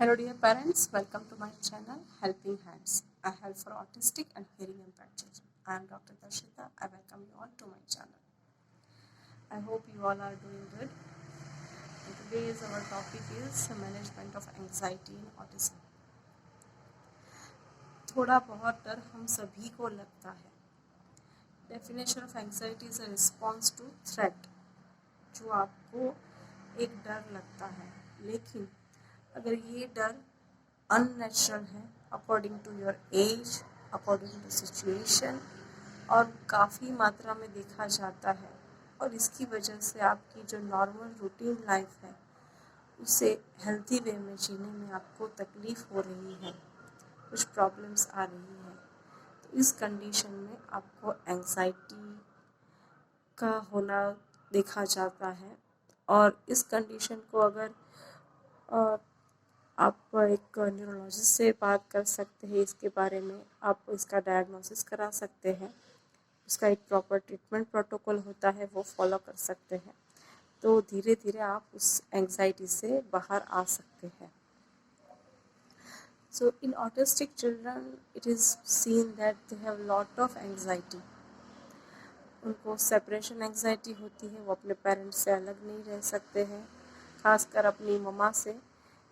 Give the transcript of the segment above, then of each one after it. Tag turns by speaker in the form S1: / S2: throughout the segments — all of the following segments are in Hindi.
S1: Hello dear parents, welcome to my channel Helping Hands. I help for autistic and hearing impaired children. I am Dr. Darshita. I welcome you all to my channel. I hope you all are doing good. And today's our topic is management of anxiety in autism. थोड़ा बहुत डर हम सभी को लगता है. Definition of anxiety is a response to threat. जो आपको एक डर लगता है, लेकिन अगर ये डर अननेचुरल है according to your age, according to situation और काफ़ी मात्रा में देखा जाता है और इसकी वजह से आपकी जो नॉर्मल रूटीन लाइफ है उसे हेल्थी वे में जीने में आपको तकलीफ़ हो रही है, कुछ प्रॉब्लम्स आ रही है, तो इस कंडीशन में आपको एंग्जाइटी का होना देखा जाता है. और इस कंडीशन को अगर आप एक न्यूरोलॉजिस्ट से बात कर सकते हैं, इसके बारे में आप इसका डायग्नोसिस करा सकते हैं, उसका एक प्रॉपर ट्रीटमेंट प्रोटोकॉल होता है वो फॉलो कर सकते हैं, तो धीरे धीरे आप उस एंग्जाइटी से बाहर आ सकते हैं. So in autistic children it is seen that they have lot of anxiety. उनको सेपरेशन एंग्जाइटी होती है, वो अपने पेरेंट्स से अलग नहीं रह सकते हैं, खासकर अपनी मम्मा से,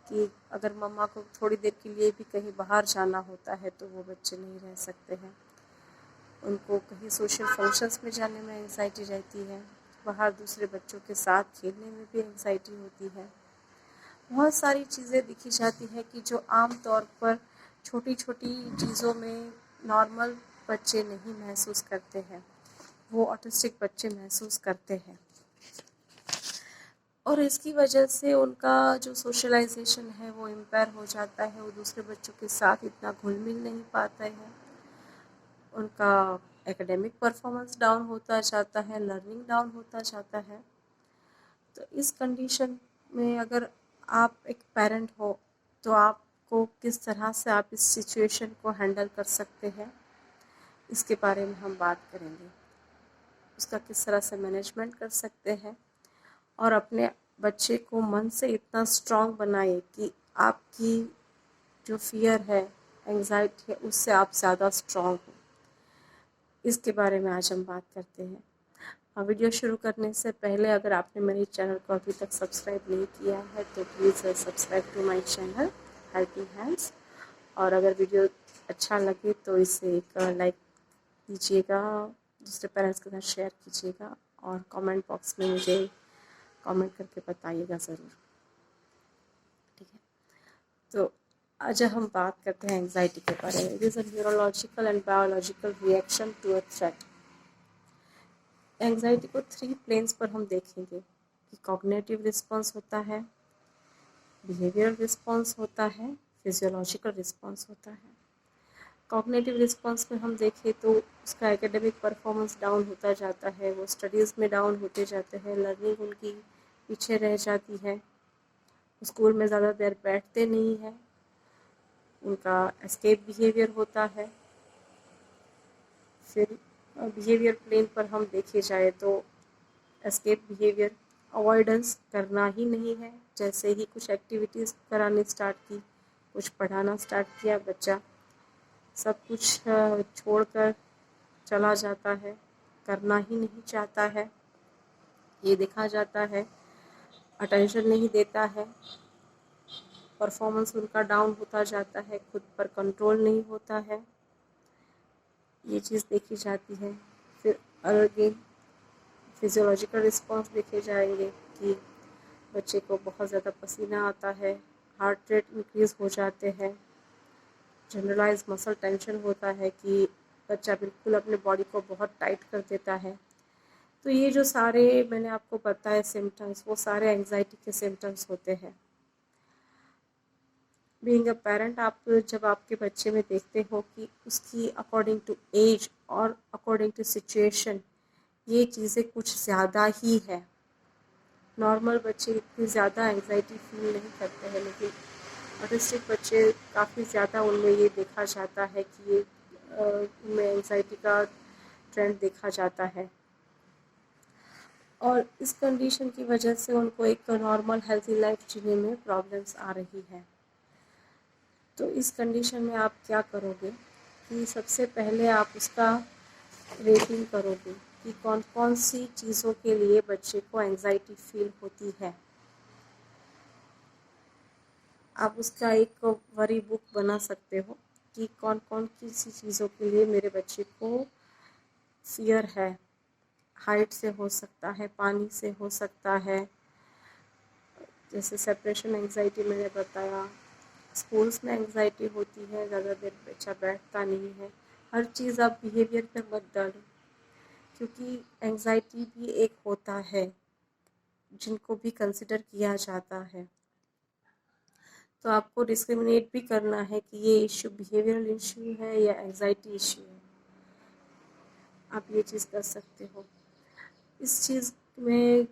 S1: कि अगर मम्मा को थोड़ी देर के लिए भी कहीं बाहर जाना होता है तो वो बच्चे नहीं रह सकते हैं. उनको कहीं सोशल फंक्शंस में जाने में एंग्जाइटी रहती है, बाहर दूसरे बच्चों के साथ खेलने में भी एंग्जाइटी होती है. बहुत सारी चीज़ें दिखी जाती है कि जो आम तौर पर छोटी छोटी चीज़ों में नॉर्मल बच्चे नहीं महसूस करते हैं, वो ऑटिस्टिक बच्चे महसूस करते हैं. और इसकी वजह से उनका जो सोशलाइजेशन है वो इम्पेयर हो जाता है, वो दूसरे बच्चों के साथ इतना घुल मिल नहीं पाते हैं, उनका एकेडमिक परफॉर्मेंस डाउन होता जाता है, लर्निंग डाउन होता जाता है. तो इस कंडीशन में अगर आप एक पेरेंट हो तो आपको किस तरह से आप इस सिचुएशन को हैंडल कर सकते हैं, इसके बारे में हम बात करेंगे. उसका किस तरह से मैनेजमेंट कर सकते हैं और अपने बच्चे को मन से इतना स्ट्रांग बनाए कि आपकी जो फियर है, एंग्जाइटी है, उससे आप ज़्यादा स्ट्रांग हो. इसके बारे में आज हम बात करते हैं. वीडियो शुरू करने से पहले अगर आपने मेरे चैनल को अभी तक सब्सक्राइब नहीं किया है तो please subscribe to my channel helping hands. और अगर वीडियो अच्छा लगे तो इसे एक लाइक दीजिएगा, दूसरे पेरेंट्स के साथ शेयर कीजिएगा और कमेंट बॉक्स में मुझे कमेंट करके बताइएगा ज़रूर. ठीक है, तो आज हम बात करते हैं एंग्जाइटी के बारे में. It is a neurological and biological reaction to a threat. Anxiety को 3 प्लेन्स पर हम देखेंगे कि कॉग्निटिव रिस्पॉन्स होता है, बिहेवियरल रिस्पॉन्स होता है, फिजियोलॉजिकल रिस्पॉन्स होता है. कॉग्निटिव रिस्पॉन्स में हम देखें तो उसका एकेडमिक परफॉर्मेंस डाउन होता जाता है, वो स्टडीज़ में डाउन होते जाते हैं, लर्निंग उनकी पीछे रह जाती है, स्कूल में ज़्यादा देर बैठते नहीं हैं, उनका एस्केप बिहेवियर होता है. फिर बिहेवियर प्लेन पर हम देखे जाए तो एस्केप बिहेवियर, अवॉइडेंस करना ही नहीं है. जैसे ही कुछ एक्टिविटीज़ कराने स्टार्ट की, कुछ पढ़ाना स्टार्ट किया, बच्चा सब कुछ छोड़कर चला जाता है, करना ही नहीं चाहता है, ये देखा जाता है. अटेंशन नहीं देता है, परफॉर्मेंस उनका डाउन होता जाता है, खुद पर कंट्रोल नहीं होता है, ये चीज़ देखी जाती है. फिर अगेन फिजियोलॉजिकल रिस्पॉन्स देखे जाएंगे कि बच्चे को बहुत ज़्यादा पसीना आता है, हार्ट रेट इंक्रीज़ हो जाते हैं, जनरलाइज मसल टेंशन होता है कि बच्चा बिल्कुल अपने बॉडी को बहुत टाइट कर देता है. तो ये जो सारे मैंने आपको बताए सिम्टम्स, वो सारे एंग्जाइटी के सिम्टम्स होते हैं. बीइंग अ पेरेंट, आप जब आपके बच्चे में देखते हो कि उसकी अकॉर्डिंग टू एज और अकॉर्डिंग टू सिचुएशन ये चीज़ें कुछ ज़्यादा ही है. नॉर्मल बच्चे इतनी ज़्यादा एंग्जाइटी फील नहीं करते हैं, लेकिन ऑटिस्टिक बच्चे काफ़ी ज़्यादा उनमें ये देखा जाता है कि ये उनमें एंग्जाइटी का ट्रेंड देखा जाता है. और इस कंडीशन की वजह से उनको एक नॉर्मल हेल्थी लाइफ जीने में प्रॉब्लम्स आ रही है. तो इस कंडीशन में आप क्या करोगे कि सबसे पहले आप उसका रेटिंग करोगे कि कौन कौन सी चीज़ों के लिए बच्चे को एंजाइटी फील होती है। आप उसका एक वरी बुक बना सकते हो कि कौन कौन सी चीज़ों के लिए मेरे बच्चे को फियर है। हाइट से हो सकता है, पानी से हो सकता है, जैसे सेपरेशन एंजाइटी मैंने बताया। स्कूल्स में एंजाइटी होती है, ज़्यादा देर बच्चा बैठता नहीं है। हर चीज़ आप बिहेवियर पे मत डालो, क्योंकि एंजाइटी भी एक होता है जिनको भी कंसिडर किया जाता है। तो आपको डिस्क्रिमिनेट भी करना है कि ये इश्यू बिहेवियरल इश्यू है या एंजाइटी इश्यू है। आप ये चीज़ कर सकते हो। इस चीज़ में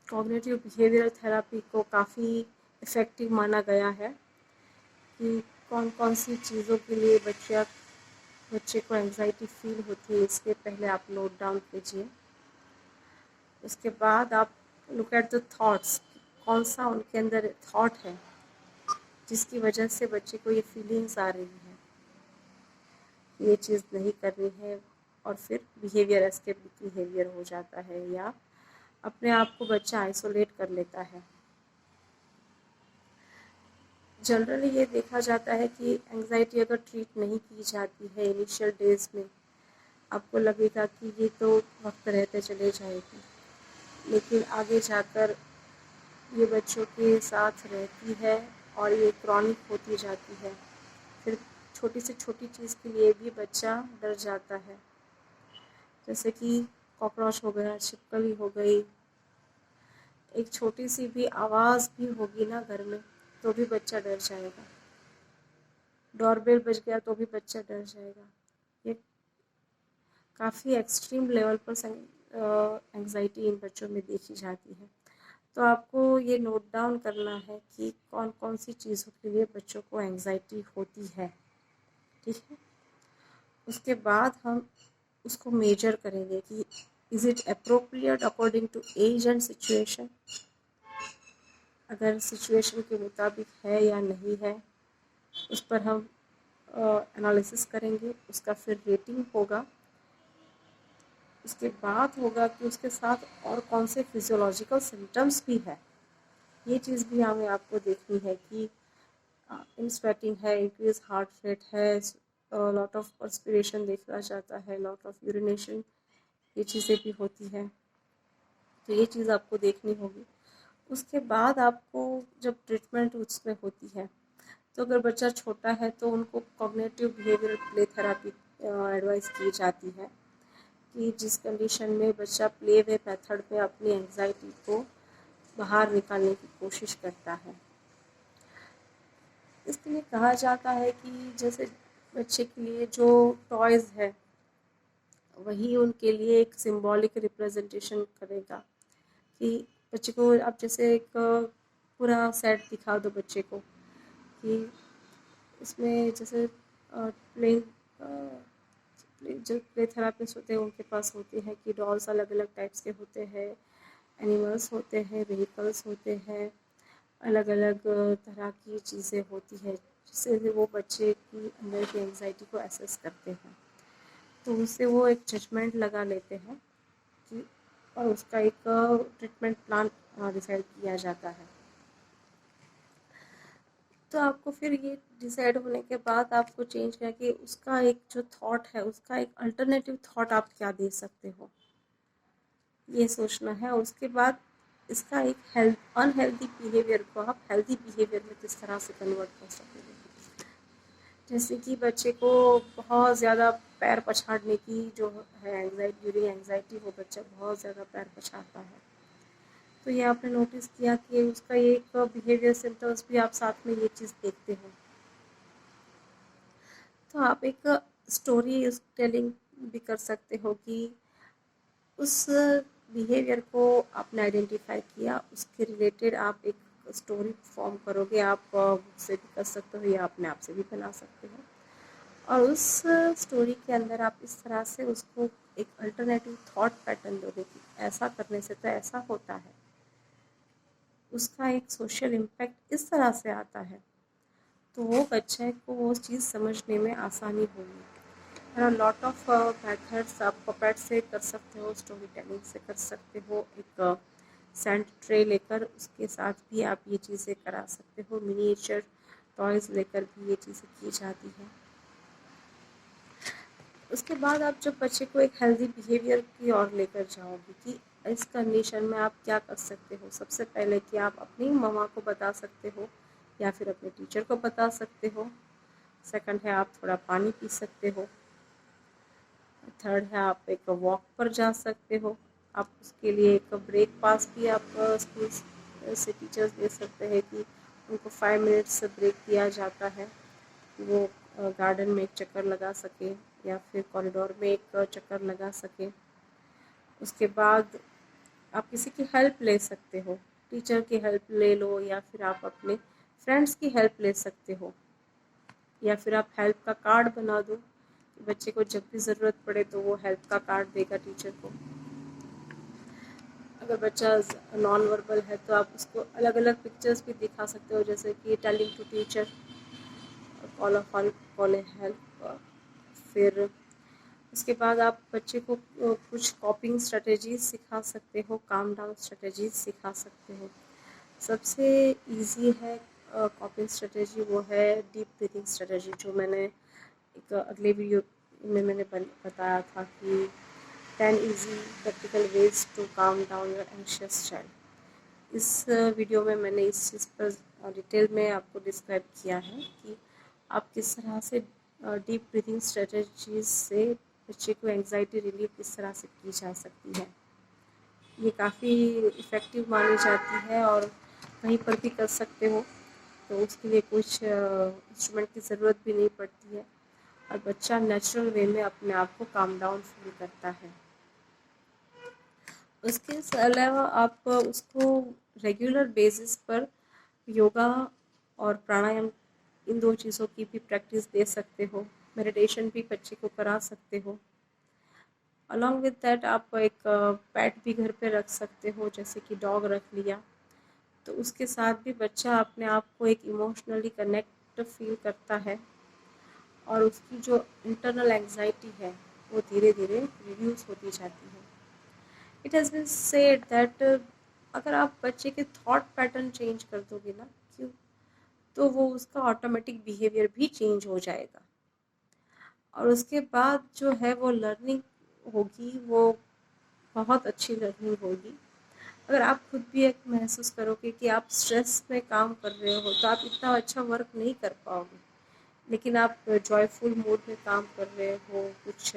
S1: कॉग्निटिव बिहेवियरल थेरेपी को काफ़ी इफ़ेक्टिव माना गया है कि कौन कौन सी चीज़ों के लिए बच्चे को एंजाइटी फील होती है, इसके पहले आप नोट डाउन कीजिए। उसके बाद आप लुक एट द थॉट्स, कौन सा उनके अंदर थॉट है जिसकी वजह से बच्चे को ये फीलिंग्स आ रही है, ये चीज़ नहीं करनी है, और फिर बिहेवियर एस्केप बिहेवियर हो जाता है या अपने आप को बच्चा आइसोलेट कर लेता है। जनरली ये देखा जाता है कि एंजाइटी अगर ट्रीट नहीं की जाती है इनिशियल डेज में, आपको लगेगा कि ये तो वक्त रहते चले जाएगी, लेकिन आगे जाकर ये बच्चों के साथ रहती है और ये क्रॉनिक होती जाती है। फिर छोटी से छोटी चीज़ के लिए भी बच्चा डर जाता है, जैसे कि कॉकरोच हो गया, छिपकली हो गई, एक छोटी सी भी आवाज़ भी होगी ना घर में तो भी बच्चा डर जाएगा। डोरबेल बज गया तो भी बच्चा डर जाएगा। ये काफ़ी एक्सट्रीम लेवल पर एंजाइटी इन बच्चों में देखी जाती है। तो आपको ये नोट डाउन करना है कि कौन कौन सी चीज़ों के लिए बच्चों को एंजाइटी होती है, ठीक है। उसके बाद हम उसको मेजर करेंगे कि is it appropriate according to age and situation. अगर सिचुएशन के मुताबिक है या नहीं है, उस पर हम एनालिसिस करेंगे। उसका फिर रेटिंग होगा। उसके बाद होगा कि उसके साथ और कौन से फिजियोलॉजिकल सिम्टम्स भी है, ये चीज़ भी हमें आपको देखनी है कि इन स्वेटिंग है, इंक्रीज हार्ट रेट है, लॉट ऑफ पर्सपिरेशन देखा जाता है, लॉट ऑफ यूरिनेशन, ये चीज़ें भी होती हैं। तो ये चीज़ आपको देखनी होगी। उसके बाद आपको जब ट्रीटमेंट उसमें होती है, तो अगर बच्चा छोटा है तो उनको cognitive behavioural play therapy advice की जाती है कि जिस कंडीशन में बच्चा प्ले वे मेथड में अपनी एंजाइटी को बाहर निकालने की कोशिश करता है। इसके लिए कहा जाता है कि जैसे बच्चे के लिए जो टॉयज़ है वही उनके लिए एक सिंबॉलिक रिप्रेजेंटेशन करेगा कि बच्चे को आप जैसे एक पूरा सेट दिखा दो बच्चे को कि इसमें जैसे प्लेइंग जो प्ले थेरापिस्ट होते हैं उनके पास होते हैं कि डॉल्स अलग अलग टाइप्स के होते हैं, एनिमल्स होते हैं, व्हीकल्स होते हैं, अलग अलग तरह की चीज़ें होती है जिससे वो बच्चे की अंदर की एंजाइटी को एसेस करते हैं। तो उससे वो एक जजमेंट लगा लेते हैं कि और उसका एक ट्रीटमेंट प्लान डिसाइड किया जाता है। तो आपको फिर ये डिसाइड होने के बाद आपको चेंज करके उसका एक जो थॉट है, उसका एक अल्टरनेटिव थॉट आप क्या दे सकते हो, ये सोचना है। और उसके बाद इसका एक अनहेल्दी बिहेवियर को आप हेल्दी बिहेवियर में किस तरह से कन्वर्ट कर सकेंगे। जैसे कि बच्चे को बहुत ज़्यादा पैर पछाड़ने की जो है एंजाइटी, ड्यूरिंग एंजाइटी वो बच्चा बहुत ज़्यादा पैर पछाड़ता है, तो ये आपने नोटिस किया कि उसका एक बिहेवियर सिम्टम्स भी आप साथ में ये चीज़ देखते हो। तो आप एक स्टोरी टेलिंग भी कर सकते हो कि उस बिहेवियर को आपने आइडेंटिफाई किया, उसके रिलेटेड आप एक स्टोरी फॉर्म करोगे। आप बुक से भी कर सकते हो या अपने आप से भी बना सकते हो, और उस स्टोरी के अंदर आप इस तरह से उसको एक अल्टरनेटिव थॉट पैटर्न दोगे कि ऐसा करने से तो ऐसा होता है, उसका एक सोशल इम्पैक्ट इस तरह से आता है, तो वो बच्चे को वो चीज़ समझने में आसानी होगी। लॉट ऑफ मेथड्स आप पपेट से कर सकते हो, स्टोरी टेलिंग से कर सकते हो, एक सैंड ट्रे लेकर उसके साथ भी आप ये चीज़ें करा सकते हो, मिनिएचर टॉयज़ लेकर भी ये चीज़ें की जाती हैं। उसके बाद आप जब बच्चे को एक हेल्दी बिहेवियर की ओर लेकर जाओगे कि इस कंडीशन में आप क्या कर सकते हो, सबसे पहले कि आप अपनी मम्मा को बता सकते हो या फिर अपने टीचर को बता सकते हो। सेकंड है आप थोड़ा पानी पी सकते हो। थर्ड है आप एक वॉक पर जा सकते हो। आप उसके लिए एक ब्रेक पास भी आप स्कूल से टीचर्स दे सकते हैं कि उनको 5 मिनट्स ब्रेक दिया जाता है, वो गार्डन में एक चक्कर लगा सके या फिर कॉरिडोर में एक चक्कर लगा सके। उसके बाद आप किसी की हेल्प ले सकते हो, टीचर की हेल्प ले लो या फिर आप अपने फ्रेंड्स की हेल्प ले सकते हो, या फिर आप हेल्प का कार्ड बना दो कि बच्चे को जब भी ज़रूरत पड़े तो वो हेल्प का कार्ड देगा टीचर को। अगर बच्चा नॉन वर्बल है तो आप उसको अलग अलग पिक्चर्स भी दिखा सकते हो, जैसे कि telling to teacher, call help. फिर उसके बाद आप बच्चे को कुछ कॉपिंग स्ट्रेटजीज सिखा सकते हो, काम डाउन स्ट्रेटजीज सिखा सकते हो। सबसे इजी है कॉपिंग स्ट्रेटजी, वो है डीप ब्रीथिंग स्ट्रेटजी, जो मैंने एक अगले वीडियो में मैंने बताया था कि 10 easy practical ways to calm down your anxious child. इस वीडियो में मैंने इस चीज़ पर डिटेल में आपको डिस्क्राइब किया है कि आप किस तरह से डीप ब्रीथिंग स्ट्रेटजीज से बच्चे को एंजाइटी रिलीफ किस तरह से की जा सकती है। ये काफ़ी इफ़ेक्टिव मानी जाती है और कहीं पर भी कर सकते हो, तो उसके लिए कुछ इंस्ट्रूमेंट की ज़रूरत भी नहीं पड़ती है और बच्चा नेचुरल वे में अपने आप को काम डाउन फील करता है। उसके अलावा आप उसको रेगुलर बेसिस पर योगा और प्राणायाम, इन दो चीज़ों की भी प्रैक्टिस दे सकते हो। मेडिटेशन भी बच्चे को करा सकते हो। अलॉन्ग विद दैट आप एक पेट भी घर पे रख सकते हो, जैसे कि डॉग रख लिया, तो उसके साथ भी बच्चा अपने आप को एक इमोशनली कनेक्ट फील करता है और उसकी जो इंटरनल एंग्जाइटी है वो धीरे धीरे रिड्यूस होती जाती है। It has been said that अगर आप बच्चे के थॉट पैटर्न चेंज कर दोगे ना, क्यों, तो वो उसका ऑटोमेटिक बिहेवियर भी चेंज हो जाएगा और उसके बाद जो है वो लर्निंग होगी, वो बहुत अच्छी लर्निंग होगी। अगर आप खुद भी एक महसूस करोगे कि आप स्ट्रेस में काम कर रहे हो तो आप इतना अच्छा वर्क नहीं कर पाओगे, लेकिन आप जॉयफुल मूड में काम कर रहे हो, कुछ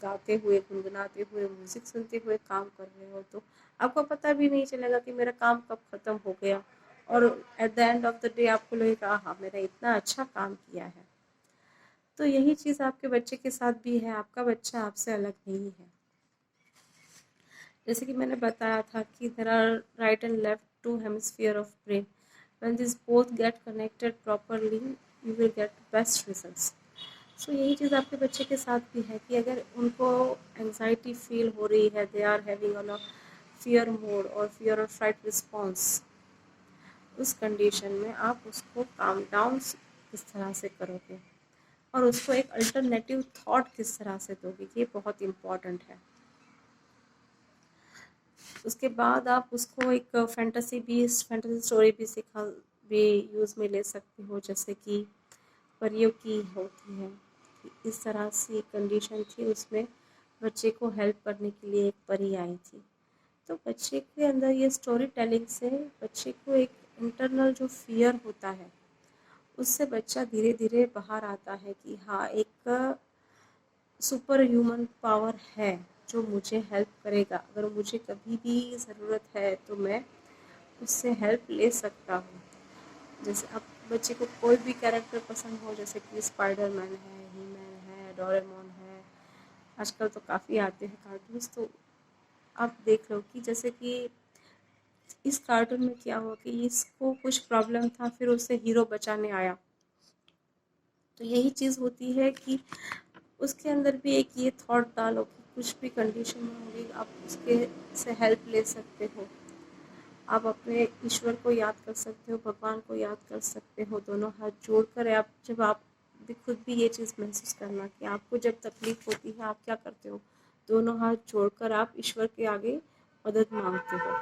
S1: गाते हुए, गुनगुनाते हुए, म्यूज़िक सुनते हुए काम कर रहे हो, तो आपको पता भी नहीं चलेगा कि मेरा काम कब ख़त्म हो गया और at the end of the day आपको लगेगा हाँ मैंने इतना अच्छा काम किया है। तो यही चीज़ आपके बच्चे के साथ भी है, आपका बच्चा आपसे अलग नहीं है। जैसे कि मैंने बताया था कि there are right and left two hemisphere of brain, when this both get connected properly you will get best results. So यही चीज़ आपके बच्चे के साथ भी है कि अगर उनको एंजाइटी फील हो रही है, they are having on a fear mode और फियर और फ्राइट रिस्पॉन्स, उस कंडीशन में आप उसको काम डाउन किस तरह से करोगे और उसको एक अल्टरनेटिव थॉट किस तरह से दोगे, ये बहुत इम्पॉर्टेंट है। उसके बाद आप उसको एक फैंटेसी स्टोरी भी सिखा भी यूज़ में ले सकते हो, जैसे कि परियों की होती है कि इस तरह से कंडीशन थी, उसमें बच्चे को हेल्प करने के लिए एक परी आई थी। तो बच्चे के अंदर ये स्टोरी टेलिंग से बच्चे को एक इंटरनल जो फियर होता है उससे बच्चा धीरे धीरे बाहर आता है कि हाँ एक सुपर ह्यूमन पावर है जो मुझे हेल्प करेगा, अगर मुझे कभी भी ज़रूरत है तो मैं उससे हेल्प ले सकता हूँ। जैसे अब बच्चे को कोई भी कैरेक्टर पसंद हो, जैसे कि स्पाइडरमैन है, ही मैन है, डोरेमोन है, आजकल तो काफ़ी आते हैं कार्टून्स, तो आप देख लो कि जैसे कि इस कार्टून में क्या हुआ कि इसको कुछ प्रॉब्लम था, फिर उसे हीरो बचाने आया। तो यही चीज़ होती है कि उसके अंदर भी एक ये थॉट डालो कि कुछ भी कंडीशन में होगी आप उसके से हेल्प ले सकते हो। आप अपने ईश्वर को याद कर सकते हो, भगवान को याद कर सकते हो, दोनों हाथ जोड़कर। आप जब आप भी खुद भी ये चीज़ महसूस करना कि आपको जब तकलीफ होती है आप क्या करते हो, दोनों हाथ जोड़कर आप ईश्वर के आगे मदद मांगते हो।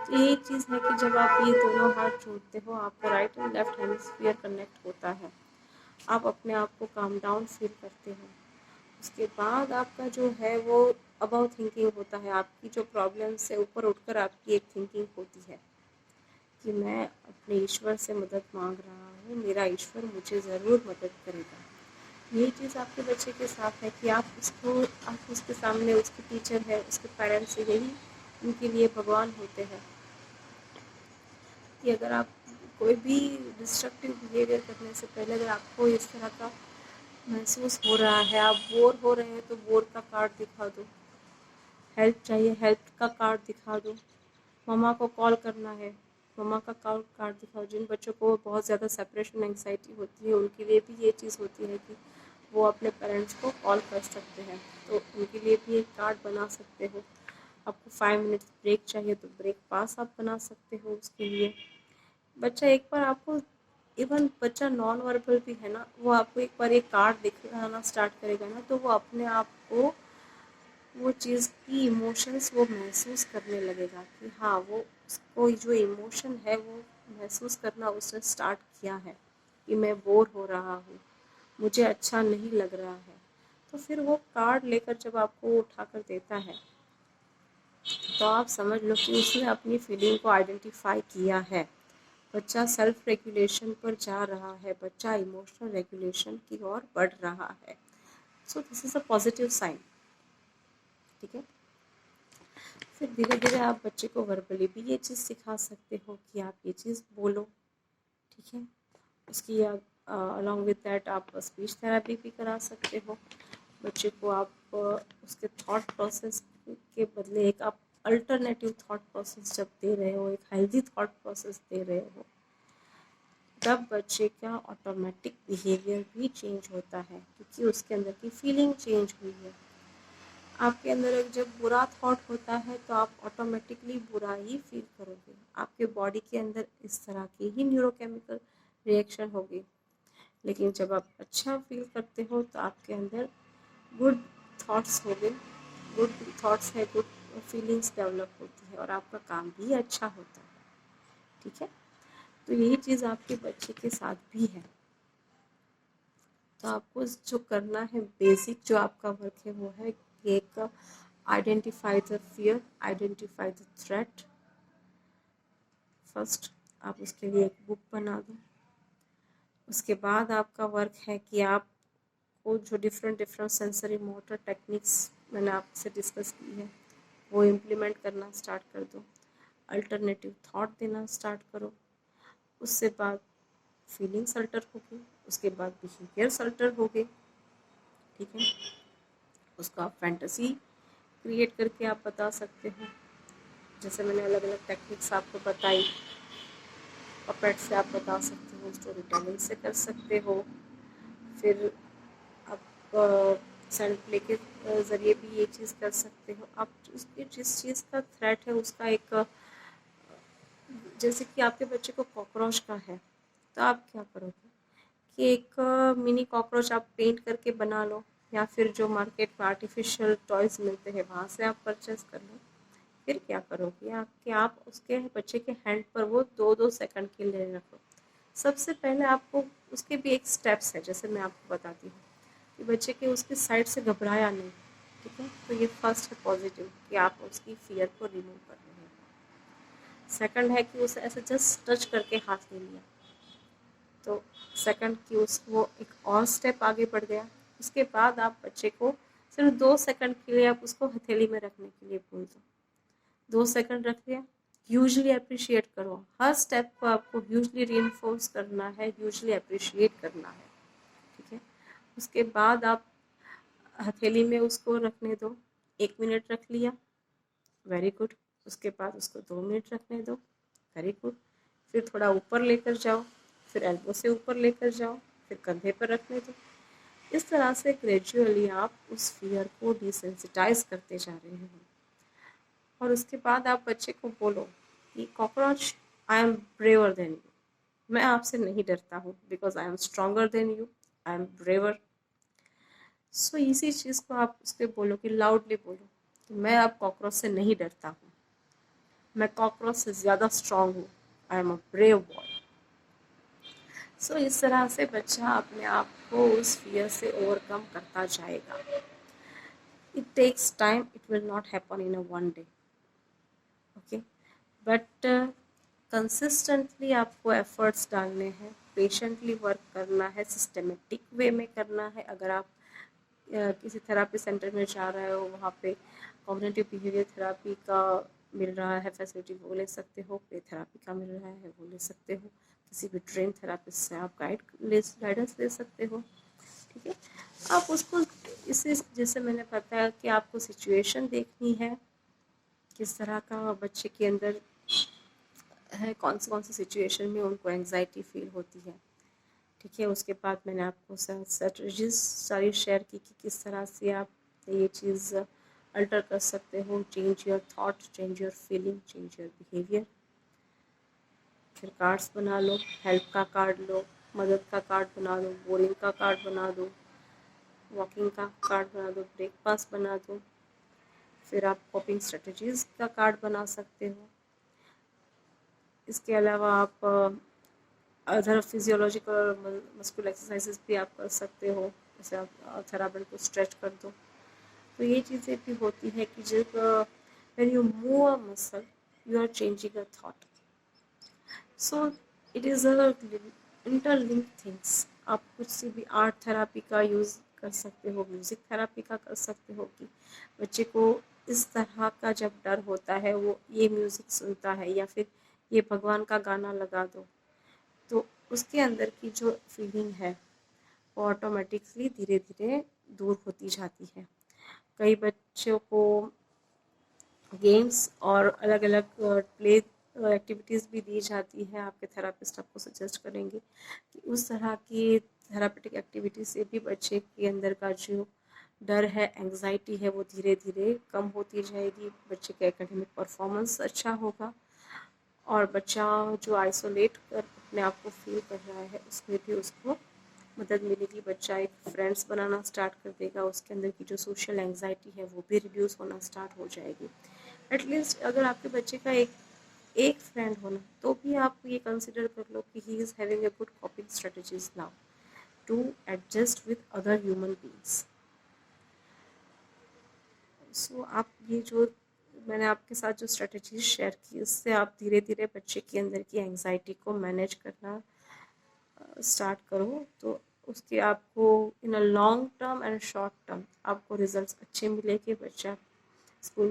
S1: तो यही चीज़ है कि जब आप ये दोनों हाथ जोड़ते हो आपका right and left hemisphere connect होता है, आप अपने आप को काम डाउन फील करते हो। उसके बाद आपका जो है वो अबाउ थिंकिंग होता है, आपकी जो प्रॉब्लम से ऊपर उठकर आपकी एक थिंकिंग होती है कि मैं अपने ईश्वर से मदद मांग रहा हूँ, मेरा ईश्वर मुझे ज़रूर मदद करेगा। यही चीज़ आपके बच्चे के साथ है कि आप उसके सामने उसके टीचर है, उसके पेरेंट्स, यही उनके लिए भगवान होते हैं। कि अगर आप कोई भी डिस्ट्रक्टिव बिहेवियर करने से पहले अगर आपको इस तरह का महसूस हो रहा है, आप बोर हो रहे हैं, तो बोर का कार्ड दिखा दो, हेल्प चाहिए हेल्प का कार्ड दिखा दो, मम्मा को कॉल करना है मम्मा का कार्ड दिखाओ। जिन बच्चों को बहुत ज़्यादा सेपरेशन एंग्जाइटी होती है उनके लिए भी ये चीज़ होती है कि वो अपने पेरेंट्स को कॉल कर सकते हैं, तो उनके लिए भी एक कार्ड बना सकते हो। आपको 5 मिनट्स ब्रेक चाहिए तो ब्रेक पास आप बना सकते हो उसके लिए। बच्चा एक बार आपको, इवन बच्चा नॉन वर्बल भी है ना, वो आपको एक बार एक कार्ड दिखाना स्टार्ट करेगा ना, तो वो अपने आप को वो चीज़ की इमोशंस वो महसूस करने लगेगा कि हाँ, वो उसको जो इमोशन है वो महसूस करना उसने स्टार्ट किया है कि मैं बोर हो रहा हूँ, मुझे अच्छा नहीं लग रहा है। तो फिर वो कार्ड लेकर जब आपको वो उठाकर देता है तो आप समझ लो कि उसने अपनी फीलिंग को आइडेंटिफाई किया है। बच्चा सेल्फ रेगुलेशन पर जा रहा है, बच्चा इमोशनल रेगुलेशन की ओर बढ़ रहा है। So this is a positive sign. ठीक है, फिर धीरे धीरे आप बच्चे को वर्बली भी ये चीज़ सिखा सकते हो कि आप ये चीज़ बोलो। ठीक है, उसकी अलॉन्ग विद दैट आप स्पीच थेरेपी भी करा सकते हो। बच्चे को आप उसके थॉट प्रोसेस के बदले एक आप अल्टरनेटिव थॉट प्रोसेस जब दे रहे हो, एक हेल्दी थॉट प्रोसेस दे रहे हो, तब बच्चे का ऑटोमेटिक बिहेवियर भी चेंज होता है क्योंकि उसके अंदर की फीलिंग चेंज हुई है। आपके अंदर एक जब बुरा थॉट होता है तो आप ऑटोमेटिकली बुरा ही फील करोगे, आपके बॉडी के अंदर इस तरह की ही न्यूरोकेमिकल रिएक्शन होगी। लेकिन जब आप अच्छा फील करते हो तो आपके अंदर गुड थॉट्स होंगे, गुड थॉट्स है, गुड फीलिंग्स डेवलप होती है और आपका काम भी अच्छा होता है। ठीक है, तो यही चीज़ आपके बच्चे के साथ भी है। तो आपको जो करना है, बेसिक जो आपका वर्क है वो है कि एक identify the fear, identify the threat. First आप उसके लिए एक बुक बना दो। उसके बाद आपका वर्क है कि आपको जो different different sensory motor techniques मैंने आपसे डिस्कस की है वो इम्प्लीमेंट करना स्टार्ट कर दो। अल्टरनेटिव थॉट देना स्टार्ट करो। उससे बाद फीलिंग्स अल्टर होगी, उसके बाद बिहेवियर्स अल्टर हो गए। ठीक है, उसको आप फैंटेसी क्रिएट करके आप बता सकते हो, जैसे मैंने अलग अलग टेक्निक्स आपको बताई। पपेट से आप बता सकते हो, स्टोरी टेलिंग से कर सकते हो, फिर आप सेल्फ प्ले के ज़रिए भी ये चीज़ कर सकते हो। आप उसके जिस चीज़ का थ्रेट है उसका एक, जैसे कि आपके बच्चे को कॉकरोच का है तो आप क्या करोगे कि एक मिनी कॉकरोच आप पेंट करके बना लो, या फिर जो मार्केट में आर्टिफिशियल टॉयज़ मिलते हैं वहाँ से आप परचेस कर लो। फिर क्या करोगे आप उसके बच्चे के हैंड पर वो 2-2 सेकंड के लिए रखो। सबसे पहले आपको उसके भी एक स्टेप्स है, जैसे मैं आपको बताती हूँ कि बच्चे के उसके साइड से घबराया नहीं। ठीक है, तो ये फर्स्ट है पॉजिटिव कि आप उसकी फियर को रिमूव कर रहे हैं। सेकंड है कि उसे ऐसे जस्ट टच करके हाथ ले लिया, तो सेकंड कि वो एक और स्टेप आगे बढ़ गया। उसके बाद आप बच्चे को सिर्फ 2 सेकंड के लिए आप उसको हथेली में रखने के लिए बोल दो। 2 सेकंड रख लिया, ह्यूजली अप्रिशिएट करो। हर स्टेप को आपको ह्यूजली रीइंफोर्स करना है, ह्यूजली अप्रिशिएट करना है। ठीक है, उसके बाद आप हथेली में उसको रखने दो। 1 मिनट रख लिया, वेरी गुड। उसके बाद उसको 2 मिनट रखने दो, वेरी गुड। फिर थोड़ा ऊपर लेकर जाओ, फिर एल्बो से ऊपर लेकर जाओ, फिर कंधे पर रखने दो। इस तरह से ग्रेजुअली आप उस फियर को डिसेंसिटाइज करते जा रहे हो। और उसके बाद आप बच्चे को बोलो कि cockroach, I am braver than you, मैं आपसे नहीं डरता हूँ, because I am stronger than you, I am braver. So इसी चीज़ को आप उसके बोलो कि लाउडली बोलो कि मैं अब कॉकरोच से नहीं डरता हूँ, मैं कॉकरोच से ज़्यादा स्ट्रांग हूँ, I am a brave boy. So इस तरह से बच्चा अपने आप को उस फियर से ओवरकम करता जाएगा। It takes time, it will not happen in a one day, okay, but consistently आपको एफर्ट्स डालने हैं, पेशेंटली वर्क करना है, सिस्टमेटिक वे में करना है। अगर आप किसी थेरापी सेंटर में जा रहे हो, वहाँ पे कॉग्निटिव बिहेवियर थेरापी का मिल रहा है फैसिलिटी, वो ले सकते हो, प्ले थेरापी का मिल रहा है वो ले सकते हो, किसी भी ट्रेन थेरापिस्ट से आप गाइडेंस ले सकते हो, ठीक है। आप उसको इसे, जैसे मैंने बताया कि आपको सिचुएशन देखनी है, किस तरह का बच्चे के अंदर है, कौन सी सिचुएशन में उनको एंग्जाइटी फील होती है, ठीक है। उसके बाद मैंने आपको स्ट्रेटजीज सारी शेयर की कि किस तरह से आप ये चीज़ अल्टर कर सकते हो, change your thought, change your feeling, change your behaviour. फिर कार्ड्स बना लो, हेल्प का कार्ड लो, मदद का कार्ड बना दो, बोरिंग का कार्ड बना दो, वॉकिंग का कार्ड बना दो, ब्रेकफास्ट बना दो। फिर आप कॉपिंग स्ट्रेटजीज का कार्ड बना सकते हो। इसके अलावा आप अदर फिजियोलॉजिकल मस्कुलर एक्सरसाइजेस भी आप कर सकते हो, जैसे आप थेरापी को स्ट्रेच कर दो। तो ये चीज़ें भी होती है कि जब when you move a muscle you are changing a thought. So it is a interlink things. आप कुछ से भी आर्ट थेरापी का यूज़ कर सकते हो, म्यूज़िक थेरापी का कर सकते हो कि बच्चे को इस तरह का जब डर होता है वो ये म्यूज़िक सुनता है या फिर ये भगवान का गाना लगा दो, तो उसके अंदर की जो फीलिंग है वो ऑटोमेटिकली धीरे धीरे दूर होती जाती है। कई बच्चों को गेम्स और अलग अलग प्ले एक्टिविटीज़ भी दी जाती है, आपके थेरापिस्ट आपको सजेस्ट करेंगे कि उस तरह की थेरापेटिक एक्टिविटी से भी बच्चे के अंदर का जो डर है, एंग्जाइटी है, वो धीरे धीरे कम होती जाएगी, बच्चे का एकेडमिक परफॉर्मेंस अच्छा होगा और बच्चा जो आइसोलेट कर अपने आप को फील कर रहा है उसमें भी उसको मदद मिलेगी। बच्चा एक फ्रेंड्स बनाना स्टार्ट कर देगा, उसके अंदर की जो सोशल एंग्जाइटी है वो भी रिड्यूस होना स्टार्ट हो जाएगी। एटलीस्ट अगर आपके बच्चे का एक फ्रेंड होना, तो भी आप ये कंसिडर कर लो कि he is having a good coping strategies now to adjust with other human beings. So आप ये जो मैंने आपके साथ जो स्ट्रेटजीज शेयर की, उससे आप धीरे धीरे बच्चे के अंदर की एंग्जाइटी को मैनेज करना स्टार्ट करो, तो उसके आपको in a long term and short term आपको रिजल्ट्स अच्छे मिलेंगे। बच्चा स्कूल